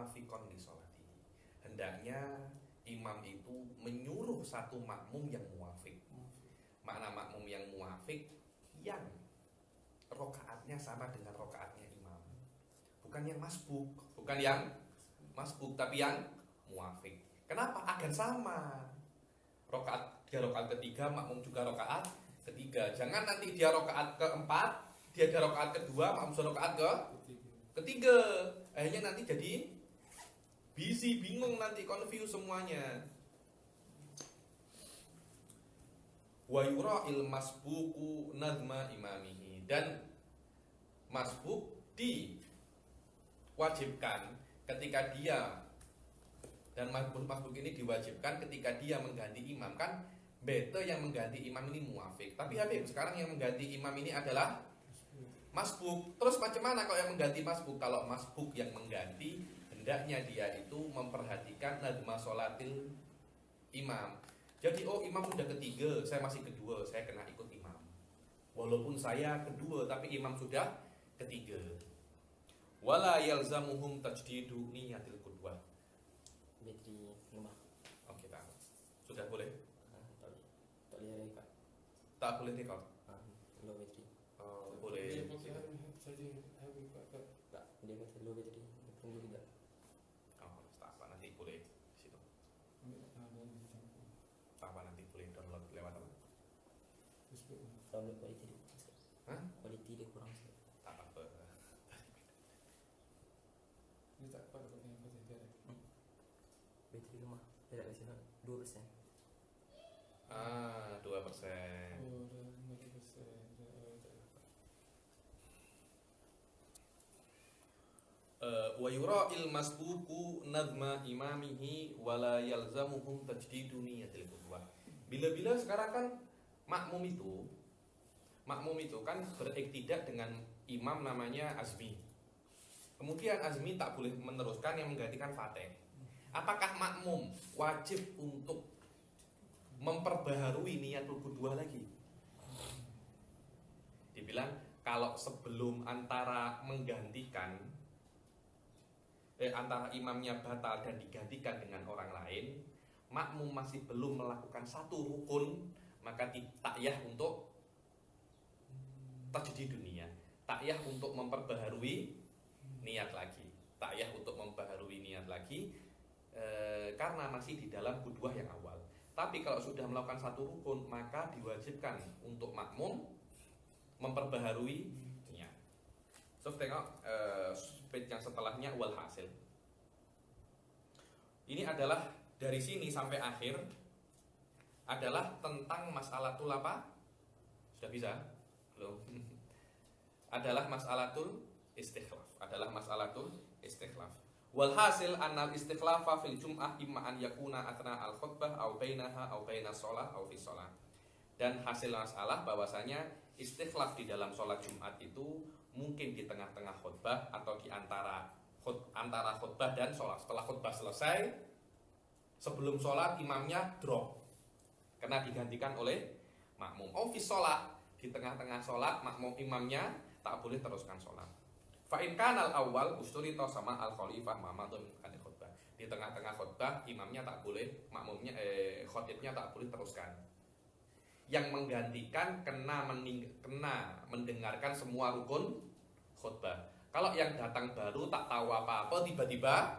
muwafiqon li sholati. Hendaknya imam itu menyuruh satu makmum yang muwafiq. Makna makmum yang muwafiq yang rokaatnya sama dengan rokaatnya imam. Bukan yang masbuk, tapi yang muwafiq. Kenapa? Agar sama. Dia rokaat ketiga, makmum juga rokaat ketiga. Jangan nanti dia rokaat keempat, dia ada rokaat kedua, makmum sudah rokaat ketiga. Akhirnya nanti jadi busy, bingung, nanti confuse semuanya. Wa yura'il masbuku nadma imamihi. Dan masbuk diwajibkan ketika dia, dan masbuk ini diwajibkan ketika dia mengganti imam. Kan bete yang mengganti imam ini muwafiq, tapi Habib sekarang yang mengganti imam ini adalah masbuk. Terus macam mana kalau yang mengganti masbuk? Kalau masbuk yang mengganti, hendaknya dia itu memperhatikan nadma sholatil imam. Jadi imam sudah ketiga, saya masih kedua, saya kena ikut imam. Walaupun saya kedua, tapi imam sudah ketiga. Wala yalzamuhum tajdidu niyatil qudwah. Bateri rumah. Oke, tak. Sudah boleh? Tak boleh rekod. Tak boleh rekod. Low bateri. Boleh. Tak, dia kata low bateri. Tunggu juga. Tak apa, nanti boleh situ. Tak apa, nanti boleh download lewat apa? Download kualiti dia. Hah? Kualiti dia kurang. Tak apa. Dia tak dapat yang kau cakap. Bateri rumah dia tak kasi 2%. 2%. Oh, dah 50%. Wa yura'il masbuku nadma imamihi wala yalzamuhum tajdidu niyatil qudwah. Bila-bila sekarang kan makmum itu kan beriktidak dengan imam namanya azmi. Kemudian azmi tak boleh meneruskan, yang menggantikan fatih. Apakah makmum wajib untuk memperbaharui niyatul qudwah lagi? Dibilang kalau sebelum antara imamnya batal dan digantikan dengan orang lain, makmum masih belum melakukan satu rukun, maka takyah untuk tajdid dunia, takyah untuk memperbaharui niat lagi, karena masih di dalam qudwah yang awal. Tapi kalau sudah melakukan satu rukun, maka diwajibkan untuk makmum memperbaharui niat. So tengok page yang setelahnya wal hasil. Ini adalah dari sini sampai akhir adalah tentang masalatul apa? Sudah bisa? Belum. Adalah masalatul istikhlaf. Wal hasil annal istikhlafa fil jum'ah imma an yakuna athna al khutbah au bainaha au bainas shalah au fi shalah. Dan hasil masalah bahwasanya istikhlaf di dalam sholat Jumat itu mungkin di tengah-tengah khutbah atau di antara khutbah dan sholat. Setelah khutbah selesai, sebelum sholat imamnya drop karena digantikan oleh makmum. Fi sholat, di tengah-tengah sholat imamnya tak boleh teruskan sholat. Fa in kanal awal usturito sama al khalifah mamadun kan khutbah. Di tengah-tengah khutbah imamnya tak boleh, khotibnya tak boleh teruskan. Yang menggantikan kena mendengarkan semua rukun khutbah. Kalau yang datang baru tak tahu apa-apa tiba-tiba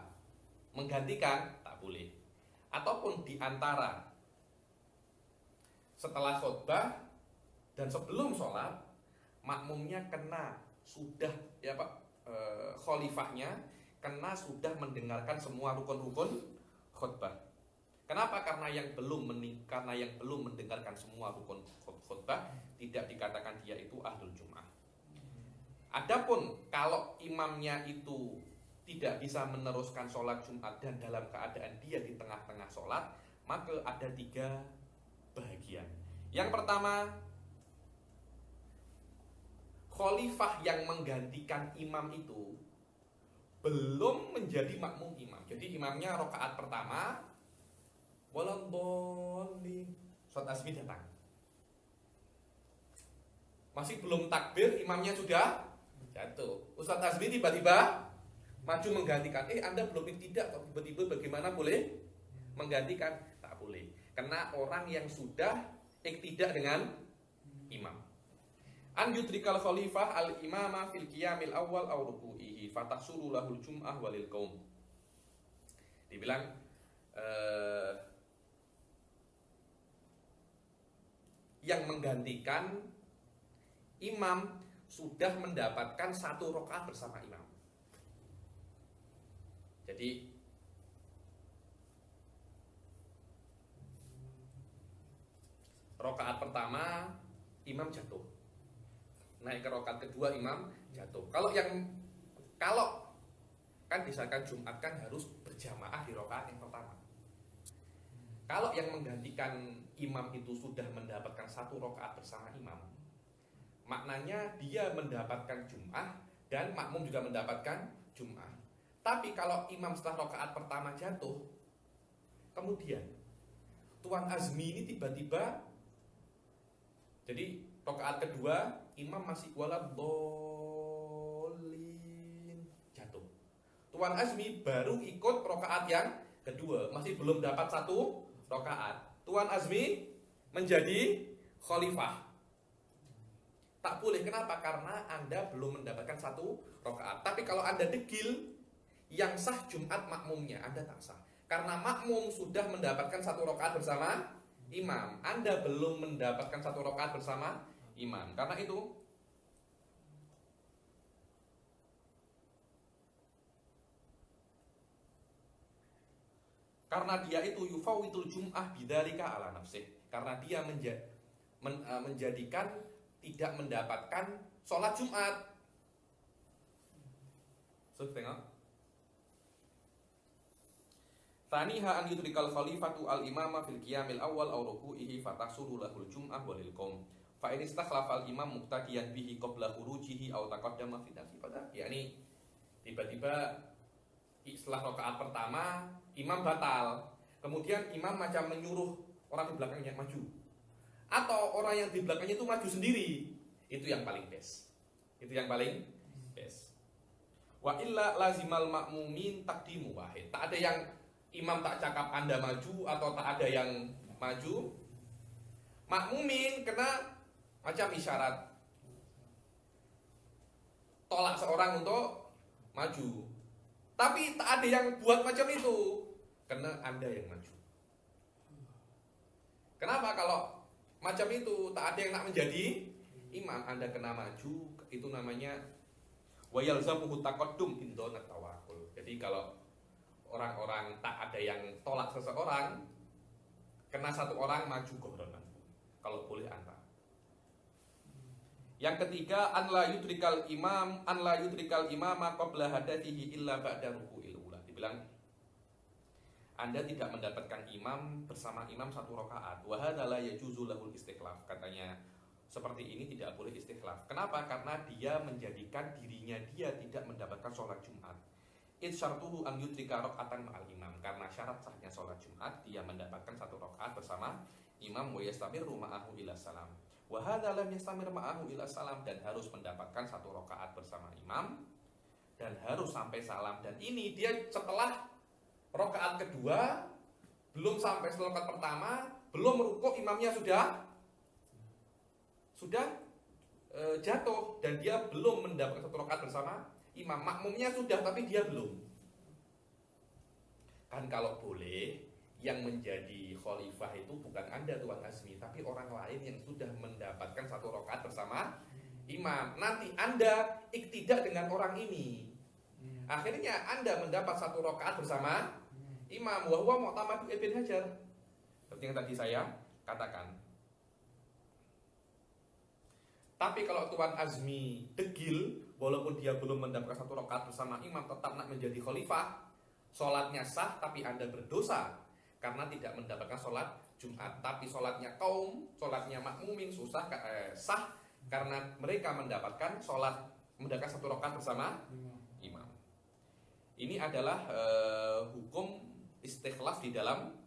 menggantikan tak boleh. Ataupun di antara setelah khutbah dan sebelum sholat makmumnya khalifahnya sudah mendengarkan semua rukun-rukun khutbah. Kenapa? Karena yang belum mendengarkan semua rukun khutbah tidak dikatakan dia itu ahlul jum'ah. Adapun kalau imamnya itu tidak bisa meneruskan sholat Jumat dan dalam keadaan dia di tengah-tengah sholat, maka ada 3 bahagian. Yang pertama, khalifah yang menggantikan imam itu belum menjadi makmum imam. Jadi imamnya rakaat pertama waladhdallin, Ustaz Azmi datang. Masih belum takbir, imamnya sudah jatuh. Ustaz Azmi tiba-tiba maju menggantikan. Anda belum iktidak kok tiba-tiba bagaimana boleh menggantikan? Tak boleh. Karena orang yang sudah iktidak dengan imam. An yudrikal khalifah al imama fil qiyamil awal aw ruku'ihi fatahsulu lahul jum'ah walil qaum. Dibilang yang menggantikan imam sudah mendapatkan 1 rakaat bersama imam. Jadi rakaat pertama imam jatuh, naik ke rakaat kedua imam jatuh. Kalau kan misalkan Jumat kan harus berjamaah di rakaat yang pertama. Kalau yang menggantikan imam itu sudah mendapatkan 1 rakaat bersama imam, maknanya dia mendapatkan Jum'ah dan makmum juga mendapatkan Jum'ah. Tapi kalau imam setelah rakaat pertama jatuh, kemudian Tuan Azmi ini tiba-tiba, jadi rakaat kedua imam masih waladhdallin jatuh. Tuan Azmi baru ikut rakaat yang kedua, masih belum dapat 1 rakaat. Tuan Azmi menjadi khalifah. Tak boleh, kenapa? Karena Anda belum mendapatkan 1 rakaat. Tapi kalau Anda degil, yang sah Jumat makmumnya, Anda tak sah. Karena makmum sudah mendapatkan 1 rakaat bersama imam, Anda belum mendapatkan 1 rakaat bersama imam. Karena itu dia itu yufawitul jum'ah bidzalika ala nafsih. Karena dia menjadikan tidak mendapatkan sholat Jumat. Tengok. Taniha an yudrikal khalifatu al imama fil qiyamil awal aw ruku'ihi fatahsulu lahul jum'ah walil qaum. Fa in istakhlafa al imam muqtadiyan bihi qabla khurujihi aw taqaddama fi nafsi pada. Yakni tiba-tiba setelah rakaat pertama imam batal. Kemudian imam macam menyuruh orang di belakangnya maju. Atau orang yang di belakangnya itu maju sendiri. Itu yang paling best. Itu yang paling best. Wa illa lazimal makmumin taqdimu wahid. Tak ada yang imam tak cakap Anda maju atau tak ada yang maju. Makmumin kena macam isyarat tolak seorang untuk maju. Tapi tak ada yang buat macam itu, kena Anda yang maju. Kenapa? Kalau macam itu tak ada yang nak menjadi imam, Anda kena maju. Itu namanya wa yalzamuhu taqaddum indonat tawakkul. Jadi kalau orang-orang tak ada yang tolak seseorang, kena 1 orang maju gohronan. Kalau boleh Anda. Yang ketiga, an la yudrikal imama qabla hadathihi illa ba'da ruku'il ula. Dibilang Anda tidak mendapatkan imam bersama imam 1 rakaat. Wa hadza la yajuzu lahul istikhlaf. Katanya seperti ini tidak boleh istikhlaf. Kenapa? Karena dia menjadikan dirinya dia tidak mendapatkan sholat Jumat. Isyartuhu an yudrika rakaatan ma'al imam. Karena syarat sahnya sholat Jumat dia mendapatkan 1 rakaat bersama imam wa yastamirru ma'ahu ila salam. Wa hadza lam yastamir ma'ahu ila salam, dan harus mendapatkan 1 rakaat bersama imam dan harus sampai salam. Dan ini dia setelah rakaat kedua, belum sampai rakaat pertama, belum rukuk, imamnya sudah jatuh dan dia belum mendapatkan 1 rakaat bersama imam. Makmumnya sudah tapi dia belum. Kan kalau boleh yang menjadi khalifah itu bukan Anda Tuan Azmi, tapi orang lain yang sudah mendapatkan 1 rakaat bersama imam. Nanti Anda iktidak dengan orang ini. Akhirnya Anda mendapat 1 rakaat bersama imam. Wa huwa mu'tamad Ibn Hajar. Seperti yang tadi saya katakan. Tapi kalau Tuan Azmi degil, walaupun dia belum mendapatkan 1 rakaat bersama imam, tetap nak menjadi khalifah, sholatnya sah, tapi Anda berdosa karena tidak mendapatkan sholat Jumat. Tapi sholatnya kaum, sholatnya makmumin sah karena mereka mendapatkan 1 rakaat bersama imam. Ini adalah hukum istikhlaf di dalam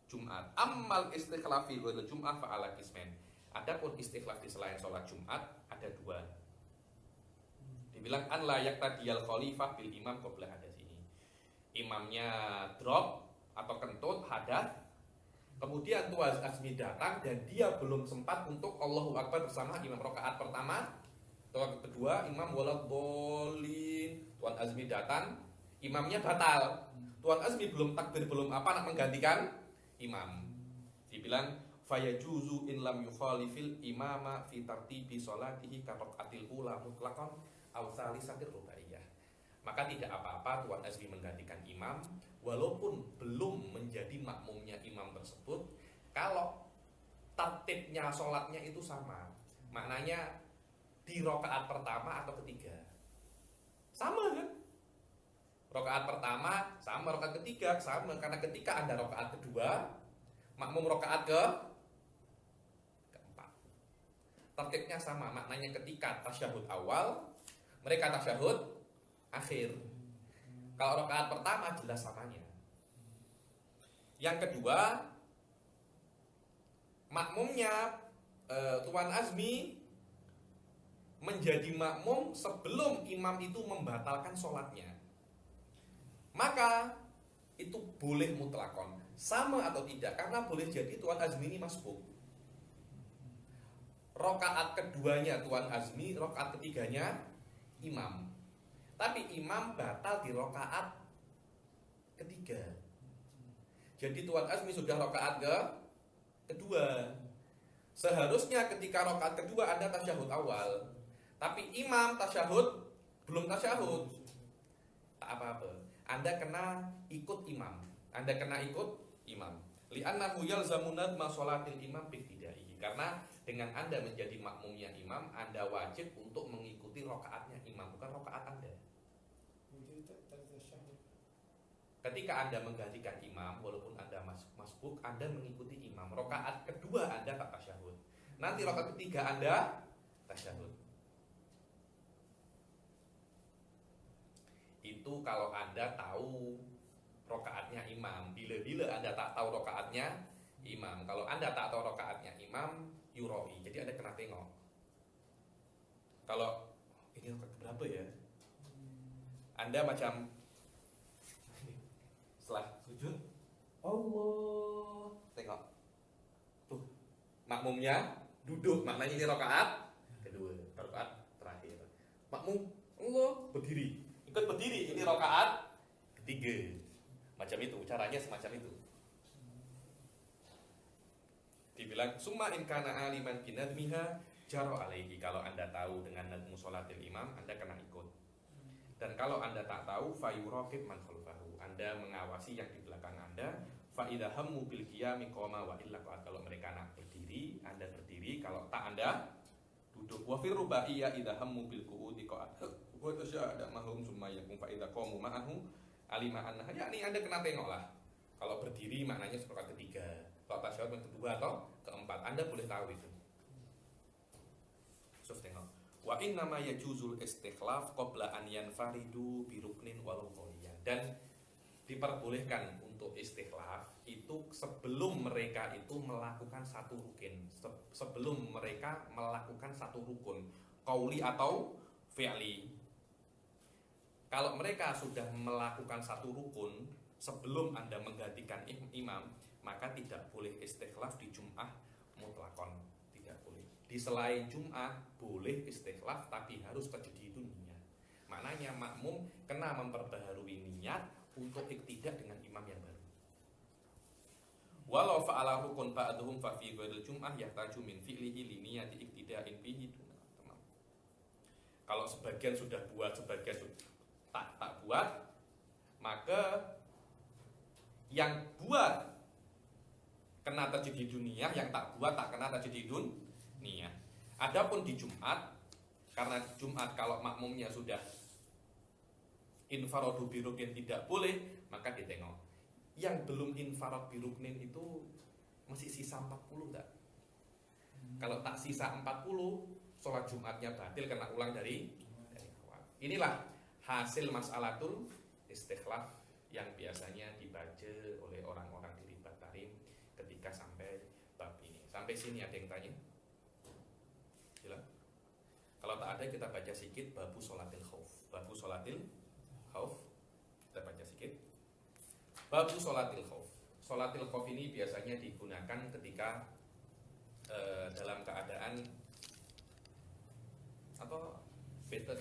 Jumat. Ammal istikhlaf fi ghairil Jum'ah fa'ala qismain. Adapun istikhlaf di selain sholat Jumat ada 2. Dibilang an la yaqtadiyal khalifah bil imam qabla hadasi. imamnya drop atau kentut, hadas, kemudian Tuan Azmi datang dan dia belum sempat untuk Allahu Akbar bersama imam rakaat pertama, rakaat kedua imam waladhdallin, Tuan Azmi datang, imamnya batal, Tuan Azmi belum takbir, belum apa nak menggantikan imam, dibilang fayajuzu in lam yukhalifil imama fi tartibi sholatihi ka raqatil ula mutlaqan aw tsalisatir rubaiyah. Maka tidak apa-apa Tuan Azmi menggantikan imam walaupun belum menjadi makmumnya imam tersebut kalau tertibnya sholatnya itu sama. Maknanya di rakaat pertama atau ketiga sama kan? Rakaat pertama sama, rakaat ketiga sama, karena ketika Anda rakaat kedua, makmum rakaat keempat. Tertibnya sama, maknanya ketika tasyahud awal, mereka tasyahud akhir. Kalau rakaat pertama jelas samanya. Yang kedua, makmumnya Tuan Azmi menjadi makmum sebelum imam itu membatalkan sholatnya. Maka itu boleh mutlakon, sama atau tidak, karena boleh jadi Tuan Azmi ini masbuk. Rakaat keduanya Tuan Azmi, rakaat ketiganya imam. Tapi imam batal di rakaat ketiga. Jadi Tuan Azmi sudah rakaat kedua. Seharusnya ketika rakaat kedua Anda tasyahud awal, tapi imam tasyahud belum tasyahud, tak apa-apa. Anda kena ikut imam. Anda kena ikut imam. Li'annahu yalzamu nadma sholatil imam biktidaihi. Karena dengan Anda menjadi makmumnya imam, Anda wajib untuk mengikuti rakaatnya imam, bukan rakaat Anda. Jadi tak tasyahud. Ketika Anda menggantikan imam, walaupun Anda masbuk, Anda mengikuti imam. Rakaat kedua Anda tak tasyahud. Nanti rakaat ketiga Anda tasyahud. Itu kalau Anda tahu rokaatnya imam. Bila-bila Anda tak tahu rokaatnya imam. Kalau Anda tak tahu rokaatnya imam, yuroi. Jadi Anda kena tengok. Kalau ini rokaat berapa ya? Anda macam setelah sujud, Allah, tengok. Tuh, makmumnya duduk. Maknanya ini rokaat kedua, rokaat terakhir. Makmum, Allah, berdiri. Ikut berdiri, ini rakaat ketiga. Macam itu, caranya semacam itu. Dibilang summa in kana aliman binadmiha jaro alaihi. Kalau Anda tahu dengan nadmu sholatil imam, Anda kena ikut. Dan kalau Anda tak tahu, fayuraqib man khalfahu. Anda mengawasi yang di belakang Anda. Fa idza hammu bil qiyami qama wa illa qa'ad. Kalau mereka nak berdiri, Anda berdiri. Kalau tak, Anda duduk. Wa fir rubaiyya idza hammu bil qu'udi qa'ad. Wa tasyahada mahum summa yakum fa idza qamu ma'ahu alima annaha. Yakni Anda kena tengok lah. Kalau berdiri maknanya rakaat ketiga, kalau tasyahud kedua atau keempat, Anda boleh tahu itu. Terus tengok. Wa inna ma yajuzul istikhlaf qabla an yanfaridu bi ruknin walau qawliyan. Dan diperbolehkan untuk istikhlaf itu sebelum mereka itu melakukan satu rukun, sebelum mereka melakukan satu rukun, qauli atau fi'li. Kalau mereka sudah melakukan satu rukun sebelum Anda menggantikan imam, maka tidak boleh istikhlaf di Jum'ah mutlakon. Tidak boleh. Di selain Jum'ah boleh istikhlaf, tapi harus terjadi itu niat. Maknanya makmum kena memperbaharui niat untuk iktidak dengan imam yang baru. Walau fa'ala rukun ba'duhum fa fi ghairil Jum'ah yahtaju min fi'lihi li niyati iktida'in bihi. Kalau sebagian sudah buat, sebagian sudah tak buat, maka yang buat kena terjadi dunia, yang tak buat tak kena terjadi dunia. Adapun di Jumat, karena Jumat kalau makmumnya sudah infaradu biruknin tidak boleh, maka ditengok. Yang belum infarad biruknin itu masih sisa 40 tak? Kalau tak sisa 40, sholat Jumatnya batil, kena ulang dari awal. Inilah hasil mas'alatul istikhlaf yang biasanya dibaca oleh orang-orang di Ribat Tarim ketika sampai bab ini. Sampai sini ada yang tanya? Jelas? Kalau tak ada, kita baca sedikit babu sholatil khauf. Babu sholatil khauf, kita baca sedikit. Babu sholatil khauf. Sholatil khauf ini biasanya digunakan ketika dalam keadaan atau better